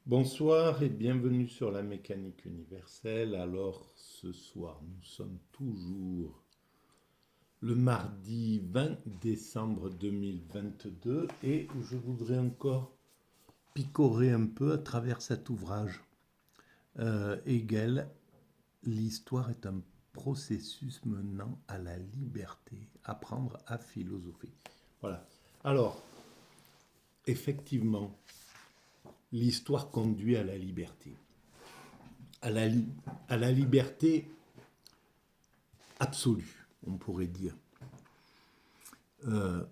Bonsoir et bienvenue sur la mécanique universelle. Alors ce soir, nous sommes toujours le mardi 20 décembre 2022 et je voudrais encore picorer un peu à travers cet ouvrage. Hegel, l'histoire est un processus menant à la liberté, apprendre à philosopher. Voilà. Alors, effectivement, l'histoire conduit à la liberté. À la, à la liberté absolue, on pourrait dire. Euh,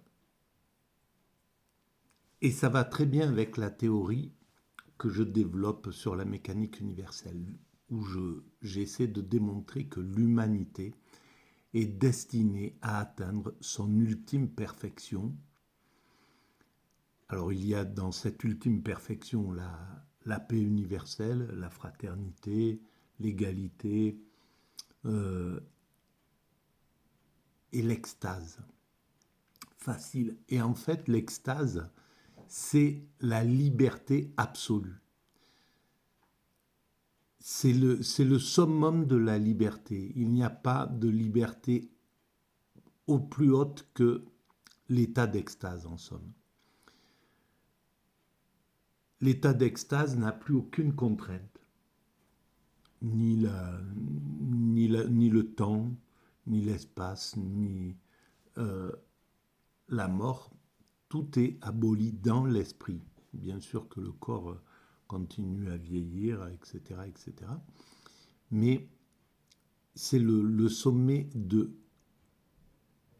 et ça va très bien avec la théorie que je développe sur la mécanique universelle, où j'essaie de démontrer que l'humanité est destinée à atteindre son ultime perfection. Alors il y a dans cette ultime perfection la paix universelle, la fraternité, l'égalité et l'extase. Facile. Et en fait, l'extase, c'est la liberté absolue. C'est le summum de la liberté. Il n'y a pas de liberté au plus haute que l'état d'extase, en somme. L'état d'extase n'a plus aucune contrainte, ni le temps, ni l'espace, ni la mort. Tout est aboli dans l'esprit. Bien sûr que le corps continue à vieillir, etc., etc. Mais c'est le sommet de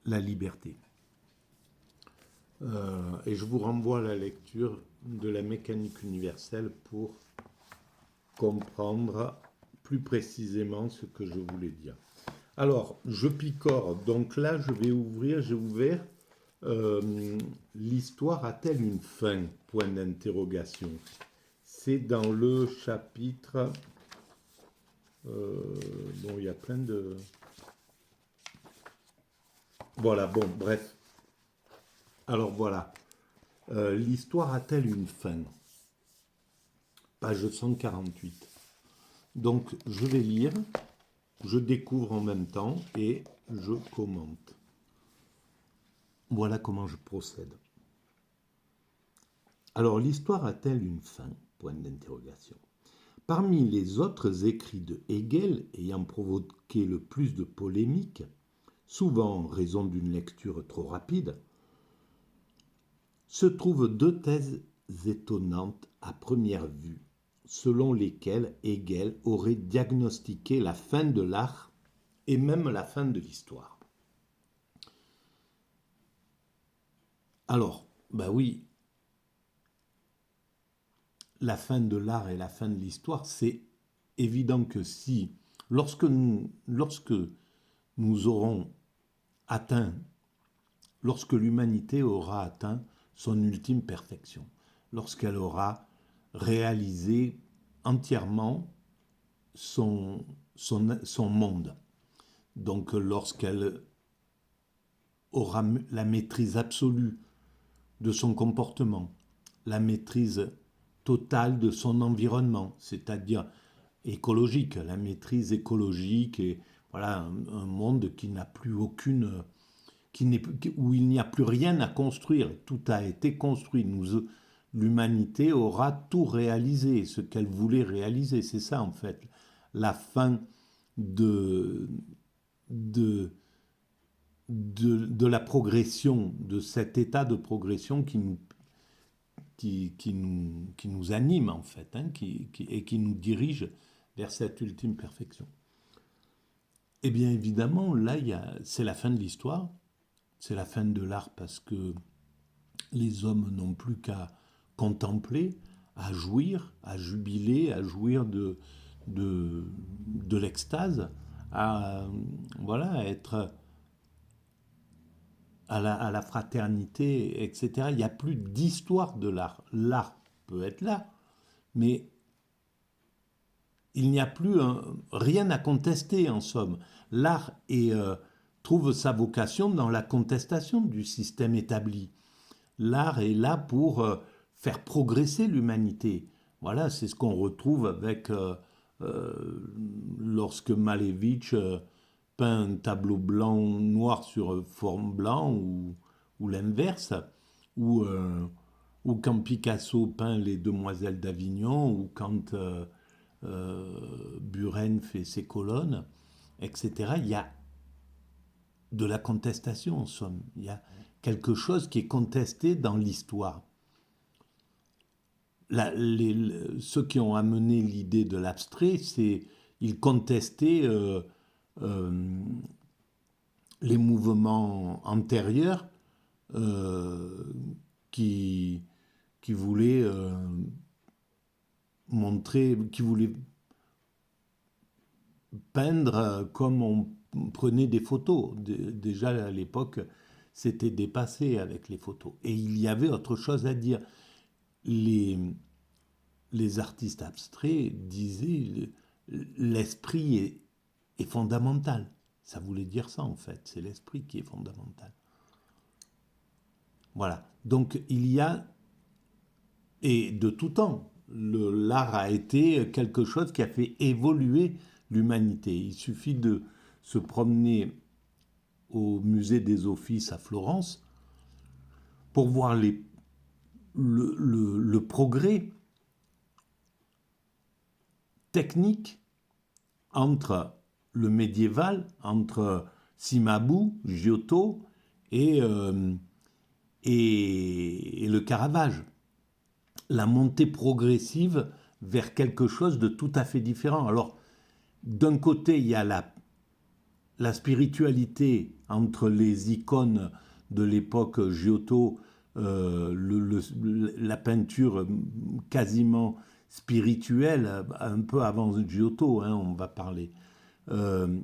la liberté. Et je vous renvoie à la lecture de la mécanique universelle pour comprendre plus précisément ce que je voulais dire. Alors, je picore. Donc là, j'ai ouvert l'histoire a-t-elle une fin? Point d'interrogation. C'est dans le chapitre. Bon, il y a plein de. Voilà, bon, bref. Alors voilà. L'histoire a-t-elle une fin? Page 148. Donc, je vais lire, je découvre en même temps et je commente. Voilà comment je procède. Alors, l'histoire a-t-elle une fin? Point d'interrogation. Parmi les autres écrits de Hegel ayant provoqué le plus de polémiques, souvent en raison d'une lecture trop rapide, se trouvent deux thèses étonnantes à première vue, selon lesquelles Hegel aurait diagnostiqué la fin de l'art et même la fin de l'histoire. Alors, ben oui, la fin de l'art et la fin de l'histoire, c'est évident que si, lorsque nous aurons atteint, lorsque l'humanité aura atteint son ultime perfection, lorsqu'elle aura réalisé entièrement son monde, donc lorsqu'elle aura la maîtrise absolue de son comportement, la maîtrise totale de son environnement, c'est-à-dire écologique, la maîtrise écologique et voilà un monde qui n'a plus aucune, où il n'y a plus rien à construire, tout a été construit. L'humanité aura tout réalisé, ce qu'elle voulait réaliser, c'est ça en fait, la fin de, de, de la progression, de cet état de progression qui nous anime en fait, hein, et qui nous dirige vers cette ultime perfection. Eh bien évidemment, là, c'est la fin de l'histoire, c'est la fin de l'art parce que les hommes n'ont plus qu'à contempler, à jouir, à jubiler, à jouir de l'extase, à voilà, être à la fraternité, etc. Il n'y a plus d'histoire de l'art. L'art peut être là, mais il n'y a plus rien à contester en somme. L'art trouve sa vocation dans la contestation du système établi. L'art est là pour faire progresser l'humanité, Voilà, c'est ce qu'on retrouve avec lorsque Malevich peint un tableau blanc noir sur fond blanc ou l'inverse, ou, euh, ou quand Picasso peint les Demoiselles d'Avignon, ou quand Buren fait ses colonnes, etc. Il y a de la contestation en somme. Il y a quelque chose qui est contesté dans l'histoire. Ceux qui ont amené l'idée de l'abstrait, ils contestaient euh, les mouvements antérieurs euh, qui, qui voulaient qui voulaient peindre comme on prenait des photos. Déjà à l'époque, c'était dépassé avec les photos. Et il y avait autre chose à dire. Les, les artistes abstraits disaient l'esprit est fondamental. Ça voulait dire ça en fait, c'est l'esprit qui est fondamental. Voilà. Donc il y a, et de tout temps, l'art a été quelque chose qui a fait évoluer l'humanité. Il suffit de se promener au musée des Offices à Florence pour voir le progrès technique entre le médiéval, entre Cimabue, Giotto et, euh, et le Caravage. La montée progressive vers quelque chose de tout à fait différent. Alors, d'un côté, il y a la spiritualité entre les icônes de l'époque Giotto, la peinture quasiment spirituelle, un peu avant Giotto, hein, on va parler, euh,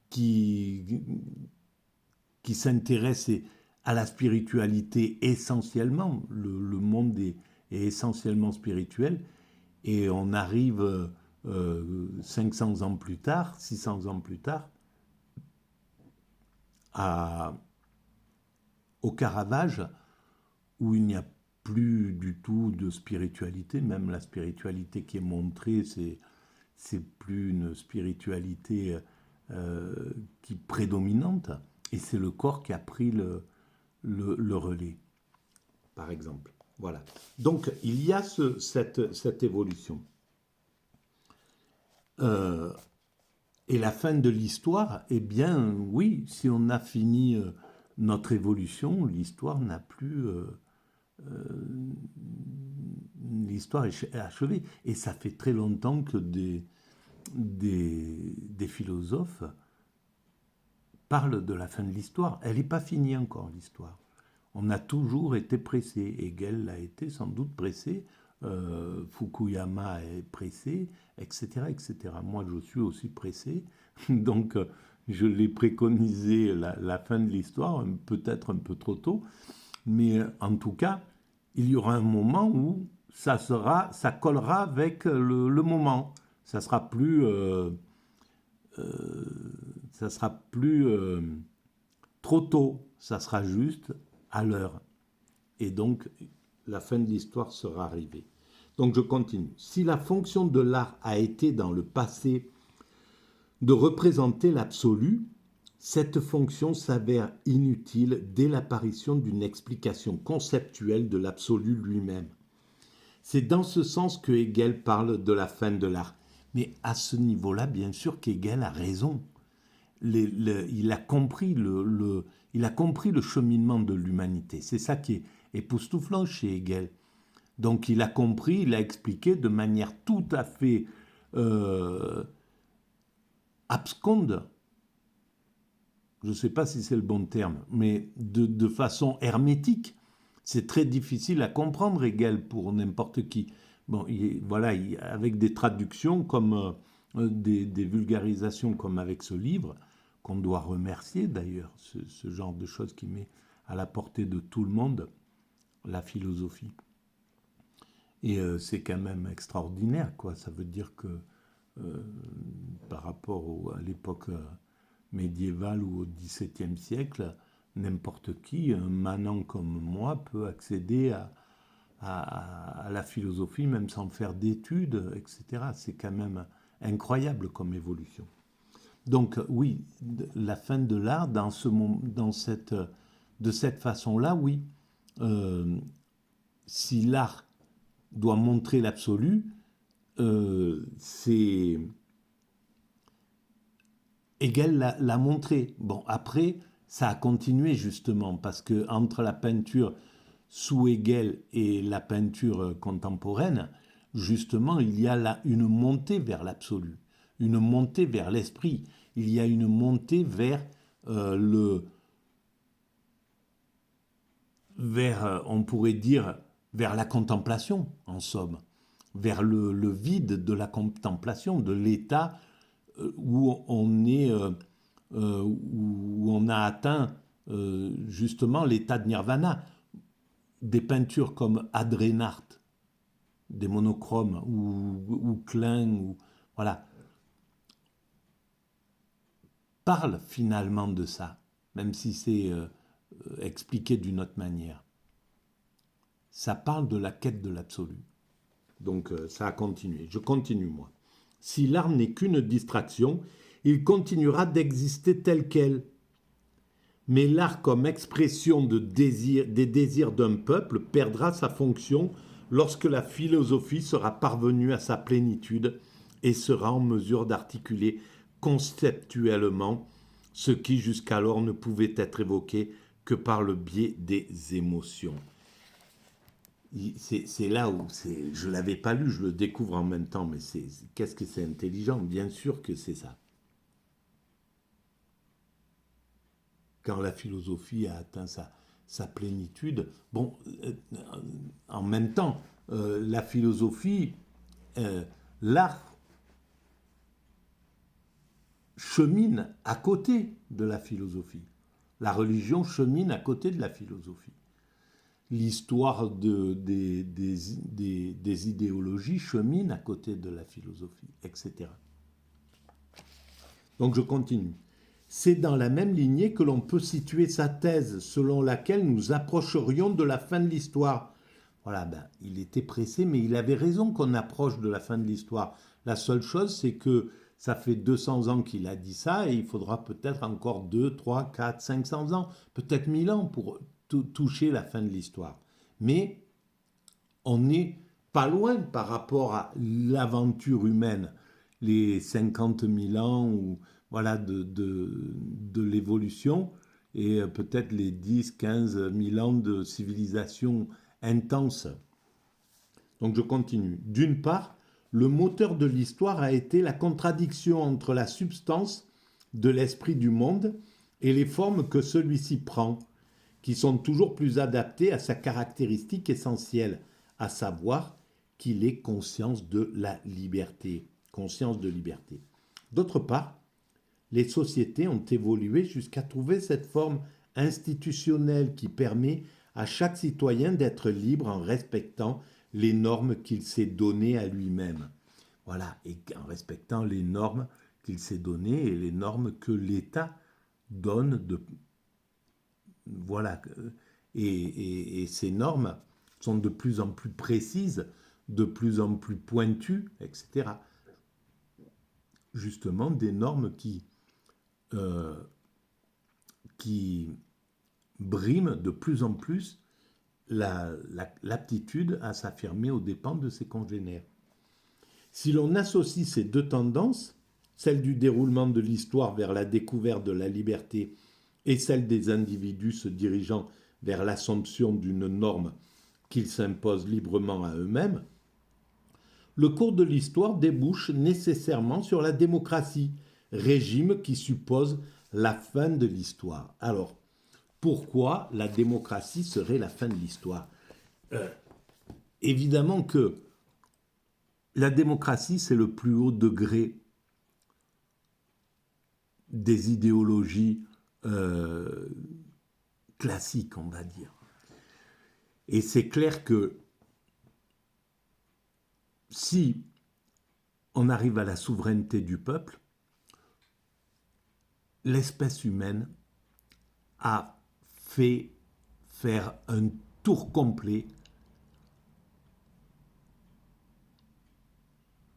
qui, qui s'intéresse à la spiritualité essentiellement. Le monde est essentiellement spirituel. Et on arrive 500 ans plus tard, 600 ans plus tard, à, au Caravage, où il n'y a plus du tout de spiritualité. Même la spiritualité qui est montrée, c'est plus une spiritualité qui prédominante. Et c'est le corps qui a pris le relais, par exemple. Voilà. Donc, il y a cette évolution. Euh, et la fin de l'histoire, eh bien, oui, si on a fini notre évolution, l'histoire n'a plus. L'histoire est achevée. Et ça fait très longtemps que des philosophes parlent de la fin de l'histoire. Elle n'est pas finie encore, l'histoire. On a toujours été pressé. Hegel a été sans doute pressé. Fukuyama est pressé, etc., etc. Moi, je suis aussi pressé. Donc, je l'ai préconisé la fin de l'histoire, peut-être un peu trop tôt. Mais en tout cas, il y aura un moment où ça collera avec le moment. Ça sera plus, ça sera plus trop tôt. Ça sera juste à l'heure. Et donc, la fin de l'histoire sera arrivée. Donc, je continue. Si la fonction de l'art a été dans le passé de représenter l'absolu, cette fonction s'avère inutile dès l'apparition d'une explication conceptuelle de l'absolu lui-même. C'est dans ce sens que Hegel parle de la fin de l'art. Mais à ce niveau-là, bien sûr qu'Hegel a raison. Il a compris il a compris le cheminement de l'humanité. C'est ça qui est époustouflant chez Hegel. Donc il a compris, il a expliqué de manière tout à fait absconde, je ne sais pas si c'est le bon terme, mais de façon hermétique. C'est très difficile à comprendre, Hegel, pour n'importe qui. Bon, voilà, avec des traductions comme des vulgarisations comme avec ce livre, qu'on doit remercier d'ailleurs, ce genre de choses qui met à la portée de tout le monde la philosophie. Et c'est quand même extraordinaire, quoi. Ça veut dire que par rapport à l'époque médiévale ou au XVIIe siècle, n'importe qui, un manant comme moi, peut accéder à la philosophie, même sans faire d'études, etc. C'est quand même incroyable comme évolution. Donc oui, la fin de l'art de cette façon-là, oui. Euh, si l'art doit montrer l'absolu, c'est Hegel l'a montré. Bon, après, ça a continué justement, parce que entre la peinture sous Hegel et la peinture contemporaine, justement, il y a là une montée vers l'absolu, une montée vers l'esprit. Il y a une montée vers on pourrait dire, vers la contemplation, en somme, vers le vide de la contemplation, de l'état où on est, où on a atteint justement l'état de nirvana. Des peintures comme Adreinart, des monochromes, ou Klein, voilà, parlent finalement de ça, même si c'est expliqué d'une autre manière. Ça parle de la quête de l'absolu. Donc ça a continué. Je continue, moi. Si l'art n'est qu'une distraction, il continuera d'exister tel quel. Mais l'art comme expression des désirs d'un peuple perdra sa fonction lorsque la philosophie sera parvenue à sa plénitude et sera en mesure d'articuler conceptuellement ce qui jusqu'alors ne pouvait être évoqué que par le biais des émotions. C'est là où je ne l'avais pas lu, je le découvre en même temps, mais qu'est-ce que c'est intelligent, bien sûr que c'est ça. Quand la philosophie a atteint sa plénitude, bon, en même temps, la philosophie, l'art chemine à côté de la philosophie. La religion chemine à côté de la philosophie. L'histoire des idéologies chemine à côté de la philosophie, etc. Donc je continue. C'est dans la même lignée que l'on peut situer sa thèse selon laquelle nous approcherions de la fin de l'histoire. Voilà, il était pressé, mais il avait raison qu'on approche de la fin de l'histoire. La seule chose, c'est que ça fait 200 ans qu'il a dit ça, et il faudra peut-être encore 2, 3, 4, 500 ans, peut-être 1000 ans pour toucher la fin de l'histoire. Mais on n'est pas loin par rapport à l'aventure humaine, les 50 000 ans ou, voilà, de l'évolution, et peut-être les 10, 15 000 ans de civilisation intense. Donc je continue. D'une part, le moteur de l'histoire a été la contradiction entre la substance de l'esprit du monde et les formes que celui-ci prend, qui sont toujours plus adaptées à sa caractéristique essentielle, à savoir qu'il est conscience de la liberté. Conscience de liberté. D'autre part, les sociétés ont évolué jusqu'à trouver cette forme institutionnelle qui permet à chaque citoyen d'être libre en respectant les normes qu'il s'est données à lui-même. Voilà, et en respectant les normes qu'il s'est données et les normes que l'État donne voilà. Et ces normes sont de plus en plus précises, de plus en plus pointues, etc. Justement, des normes qui briment de plus en plus l'aptitude à s'affirmer aux dépens de ses congénères. Si l'on associe ces deux tendances, celle du déroulement de l'histoire vers la découverte de la liberté et celle des individus se dirigeant vers l'assomption d'une norme qu'ils s'imposent librement à eux-mêmes, le cours de l'histoire débouche nécessairement sur la démocratie, régime qui suppose la fin de l'histoire. Alors, pourquoi la démocratie serait la fin de l'histoire ? Évidemment que la démocratie, c'est le plus haut degré des idéologies classiques, on va dire. Et c'est clair que si on arrive à la souveraineté du peuple, l'espèce humaine a fait faire un tour complet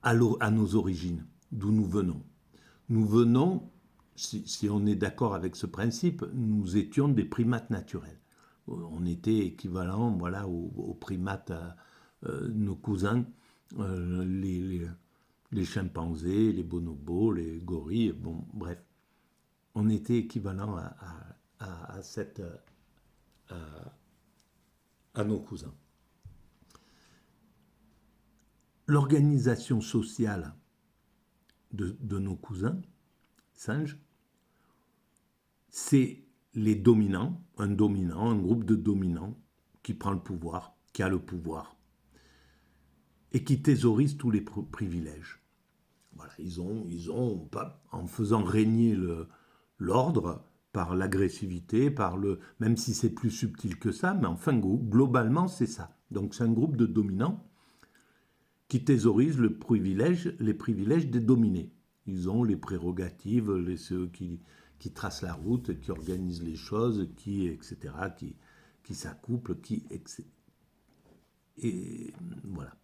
à nos origines, d'où nous venons. Nous venons, si on est d'accord avec ce principe, nous étions des primates naturels. On était équivalent, voilà, aux primates, nos cousins, les chimpanzés, les bonobos, les gorilles, bon, bref. On était équivalent à nos cousins. L'organisation sociale de nos cousins, singes, c'est les dominants, un groupe de dominants qui prend le pouvoir, qui a le pouvoir, et qui thésaurise tous les privilèges. Voilà, ils ont en faisant régner l'ordre par l'agressivité, même si c'est plus subtil que ça, mais enfin, globalement, c'est ça. Donc, c'est un groupe de dominants qui thésaurisent les privilèges des dominés. Ils ont les prérogatives, ceux qui tracent la route, qui organisent les choses, etc., qui s'accouplent, et voilà.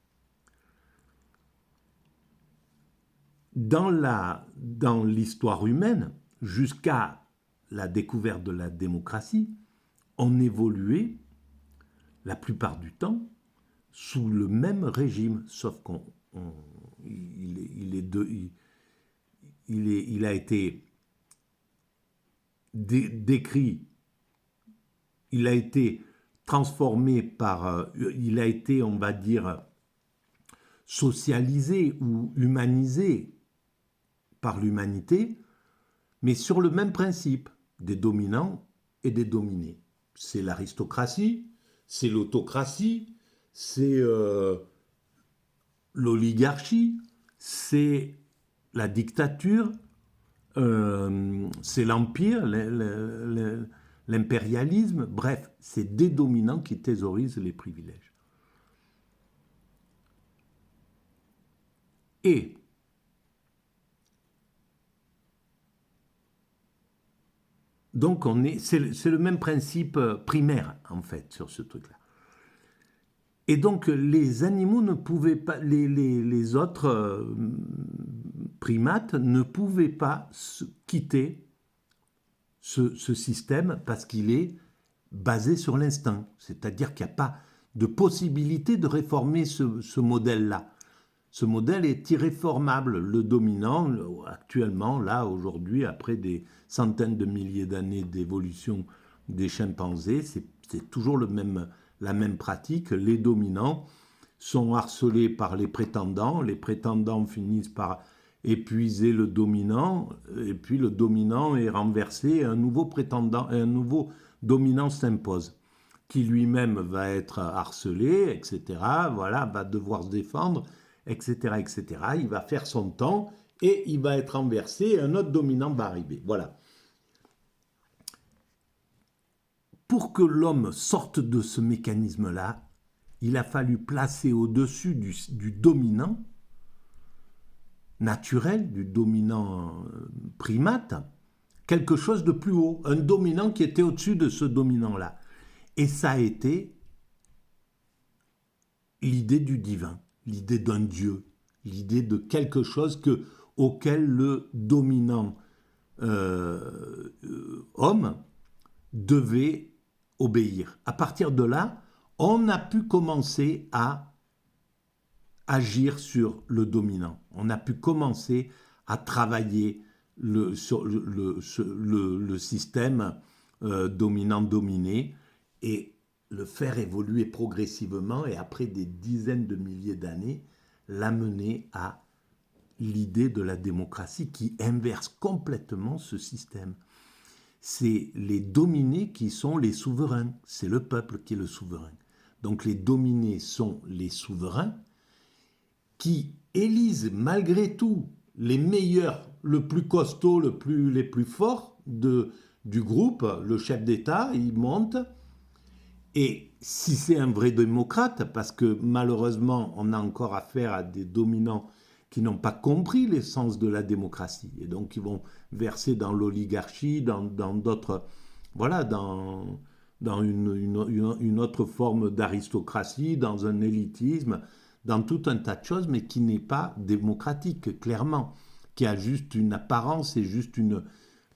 Dans l'histoire humaine, jusqu'à la découverte de la démocratie, on évoluait, la plupart du temps, sous le même régime, sauf il a été décrit, il a été transformé il a été, on va dire, socialisé ou humanisé par l'humanité, mais sur le même principe, des dominants et des dominés. C'est l'aristocratie, c'est l'autocratie, c'est l'oligarchie, c'est la dictature, c'est l'empire, l'impérialisme, bref, c'est des dominants qui thésaurisent les privilèges. Et donc c'est le même principe primaire en fait sur ce truc-là. Et donc les animaux ne pouvaient pas, les autres primates ne pouvaient pas quitter ce système parce qu'il est basé sur l'instinct. C'est-à-dire qu'il n'y a pas de possibilité de réformer ce modèle-là. Ce modèle est irréformable. Le dominant, actuellement, là, aujourd'hui, après des centaines de milliers d'années d'évolution des chimpanzés, c'est toujours la même pratique. Les dominants sont harcelés par les prétendants finissent par épuiser le dominant, et puis le dominant est renversé, et un nouveau dominant s'impose, qui lui-même va être harcelé, etc., voilà, va devoir se défendre, etc., etc. Il va faire son temps et il va être renversé et un autre dominant va arriver. Voilà. Pour que l'homme sorte de ce mécanisme-là, il a fallu placer au-dessus du dominant naturel, du dominant primate, quelque chose de plus haut, un dominant qui était au-dessus de ce dominant-là. Et ça a été l'idée du divin, l'idée d'un Dieu, l'idée de quelque chose auquel le dominant homme devait obéir. À partir de là, on a pu commencer à agir sur le dominant. On a pu commencer à travailler sur le système dominant-dominé et le faire évoluer progressivement et après des dizaines de milliers d'années, l'amener à l'idée de la démocratie qui inverse complètement ce système. C'est les dominés qui sont les souverains, c'est le peuple qui est le souverain. Donc les dominés sont les souverains qui élisent malgré tout les meilleurs, le plus costaud, les plus forts du groupe, le chef d'État, il monte. Et si c'est un vrai démocrate, parce que malheureusement, on a encore affaire à des dominants qui n'ont pas compris l'essence de la démocratie, et donc ils vont verser dans l'oligarchie, dans d'autres, voilà, dans une autre forme d'aristocratie, dans un élitisme, dans tout un tas de choses, mais qui n'est pas démocratique, clairement, qui a juste une apparence et juste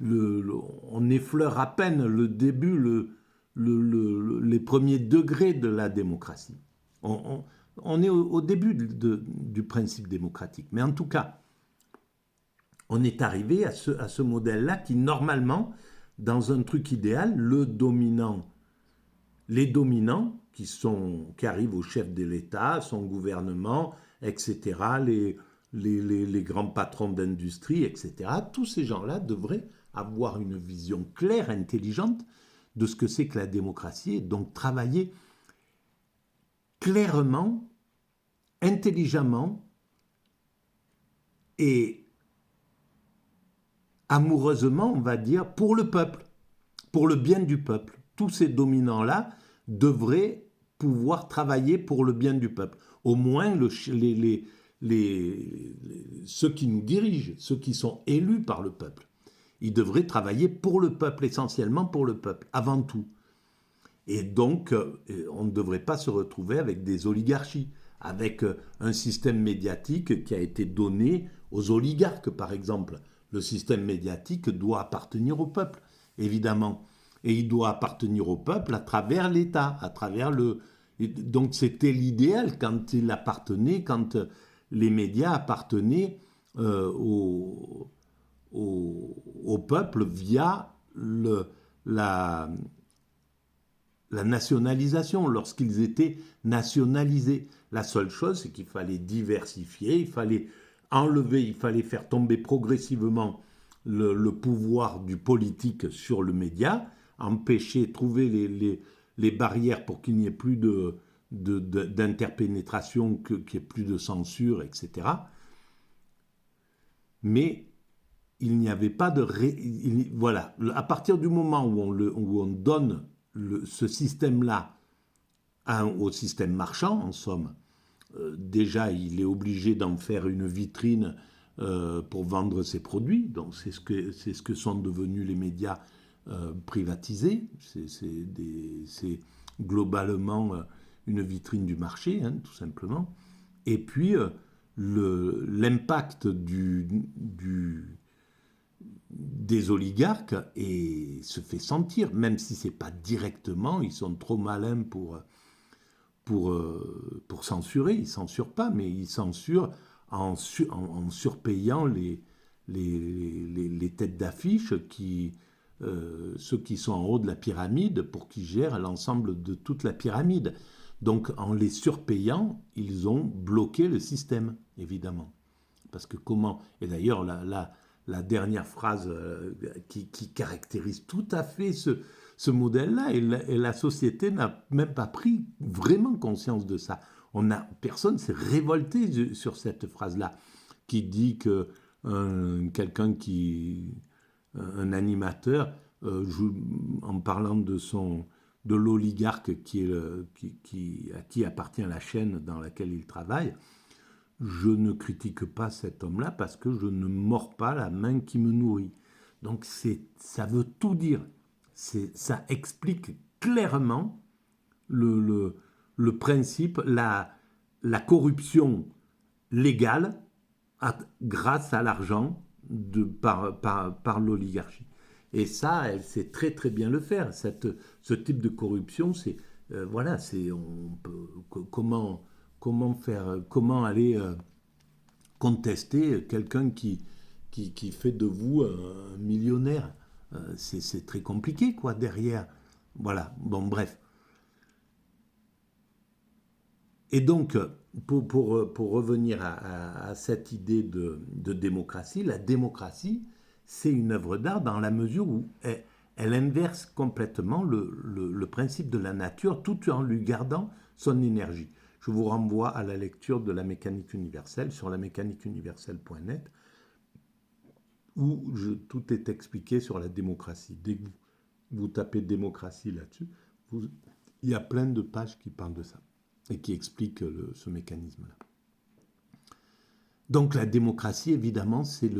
on effleure à peine le début, les premiers degrés de la démocratie. On est au début du principe démocratique. Mais en tout cas, on est arrivé à ce modèle-là qui, normalement, dans un truc idéal, les dominants qui arrivent au chef de l'État, son gouvernement, etc., les grands patrons d'industrie, etc., tous ces gens-là devraient avoir une vision claire, intelligente de ce que c'est que la démocratie, et donc travailler clairement, intelligemment et amoureusement, on va dire, pour le peuple, pour le bien du peuple. Tous ces dominants-là devraient pouvoir travailler pour le bien du peuple. Au moins, ceux qui nous dirigent, ceux qui sont élus par le peuple, ils devraient travailler pour le peuple, essentiellement pour le peuple, avant tout. Et donc, on ne devrait pas se retrouver avec des oligarchies, avec un système médiatique qui a été donné aux oligarques, par exemple. Le système médiatique doit appartenir au peuple, évidemment. Et il doit appartenir au peuple à travers l'État, à travers le... Donc c'était l'idéal quand les médias appartenaient au peuple via la nationalisation, lorsqu'ils étaient nationalisés. La seule chose, c'est qu'il fallait diversifier, il fallait enlever, il fallait faire tomber progressivement le pouvoir du politique sur le média, empêcher, trouver les barrières pour qu'il n'y ait plus d'interpénétration, qu'il n'y ait plus de censure, etc. Mais il n'y avait pas de... Voilà, à partir du moment où on donne ce système-là au système marchand, en somme, déjà il est obligé d'en faire une vitrine pour vendre ses produits. Donc c'est ce que sont devenus les médias privatisés. C'est globalement une vitrine du marché, hein, tout simplement. Et puis l'impact des oligarques se fait sentir, même si ce n'est pas directement, ils sont trop malins pour censurer, ils ne censurent pas, mais ils censurent en surpayant les têtes d'affiche, ceux qui sont en haut de la pyramide, pour qu'ils gèrent l'ensemble de toute la pyramide. Donc en les surpayant, ils ont bloqué le système, évidemment. Parce que comment... Et d'ailleurs, la dernière phrase qui caractérise tout à fait ce modèle-là, et la société n'a même pas pris vraiment conscience de ça. Personne s'est révolté sur cette phrase-là, qui dit que un animateur, en parlant de l'oligarque à qui appartient la chaîne dans laquelle il travaille, je ne critique pas cet homme-là parce que je ne mords pas la main qui me nourrit. Donc ça veut tout dire. Ça explique clairement le principe, la corruption légale grâce à l'argent par l'oligarchie. Et ça, elle sait très très bien le faire. Ce type de corruption, c'est voilà, comment aller contester quelqu'un qui fait de vous un millionnaire. C'est très compliqué, quoi, derrière. Voilà, bon, bref. Et donc, pour revenir à cette idée de démocratie, la démocratie, c'est une œuvre d'art dans la mesure où elle inverse complètement le principe de la nature tout en lui gardant son énergie. Je vous renvoie à la lecture de la mécanique universelle sur lamécaniqueuniverselle.net où tout est expliqué sur la démocratie. Dès que vous tapez démocratie là-dessus, il y a plein de pages qui parlent de ça et qui expliquent ce mécanisme-là. Donc la démocratie, évidemment, c'est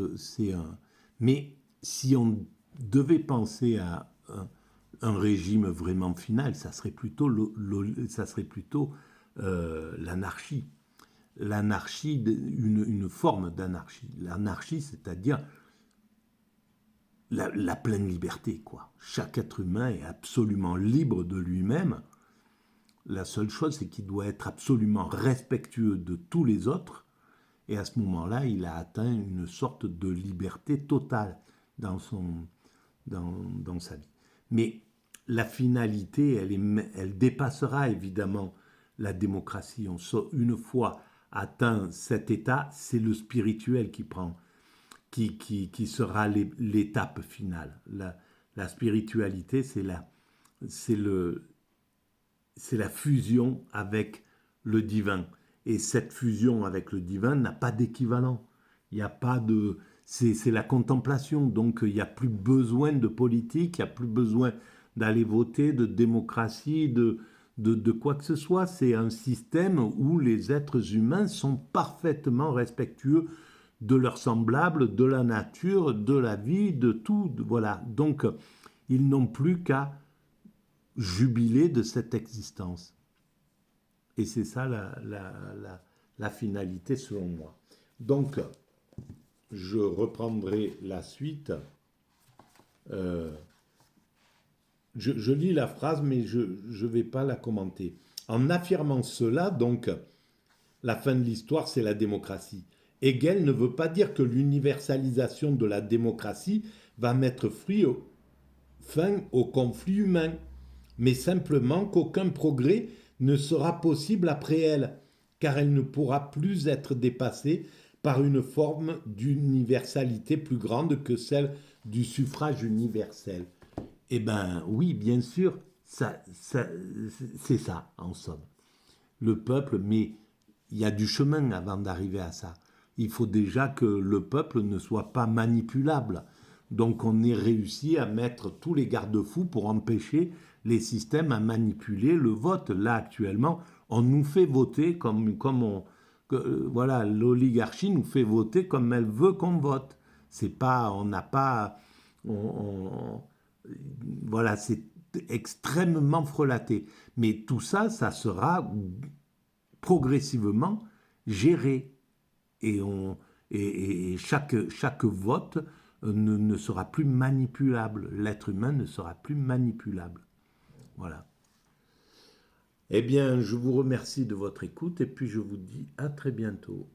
un... Mais si on devait penser à un régime vraiment final, ça serait plutôt l'anarchie. l'anarchie, une forme d'anarchie. L'anarchie, c'est-à-dire la pleine liberté, quoi. Chaque être humain est absolument libre de lui-même. La seule chose, c'est qu'il doit être absolument respectueux de tous les autres. Et à ce moment-là, il a atteint une sorte de liberté totale dans sa vie. Mais la finalité, elle dépassera évidemment la démocratie. Une fois atteint cet état, c'est le spirituel qui sera l'étape finale. La spiritualité, c'est la fusion avec le divin. Et cette fusion avec le divin n'a pas d'équivalent. Il n'y a pas de... C'est la contemplation, donc il n'y a plus besoin de politique, il n'y a plus besoin d'aller voter, de démocratie, de quoi que ce soit. C'est un système où les êtres humains sont parfaitement respectueux de leurs semblables, de la nature, de la vie, de tout. Voilà. Donc, ils n'ont plus qu'à jubiler de cette existence. Et c'est ça la finalité selon moi. Donc, je reprendrai la suite. Je lis la phrase, mais je ne vais pas la commenter. En affirmant cela, donc, la fin de l'histoire, c'est la démocratie. Hegel ne veut pas dire que l'universalisation de la démocratie va mettre fin au conflit humain, mais simplement qu'aucun progrès ne sera possible après elle, car elle ne pourra plus être dépassée par une forme d'universalité plus grande que celle du suffrage universel. Eh bien, oui, bien sûr, c'est ça, en somme. Le peuple, mais il y a du chemin avant d'arriver à ça. Il faut déjà que le peuple ne soit pas manipulable. Donc on ait réussi à mettre tous les garde-fous pour empêcher les systèmes à manipuler le vote. Là, actuellement, on nous fait voter voilà, l'oligarchie nous fait voter comme elle veut qu'on vote. C'est pas, on n'a pas, voilà, c'est extrêmement frelaté. Mais tout ça, ça sera progressivement géré. Et, chaque vote ne sera plus manipulable. L'être humain ne sera plus manipulable. Voilà. Eh bien, je vous remercie de votre écoute et puis je vous dis à très bientôt.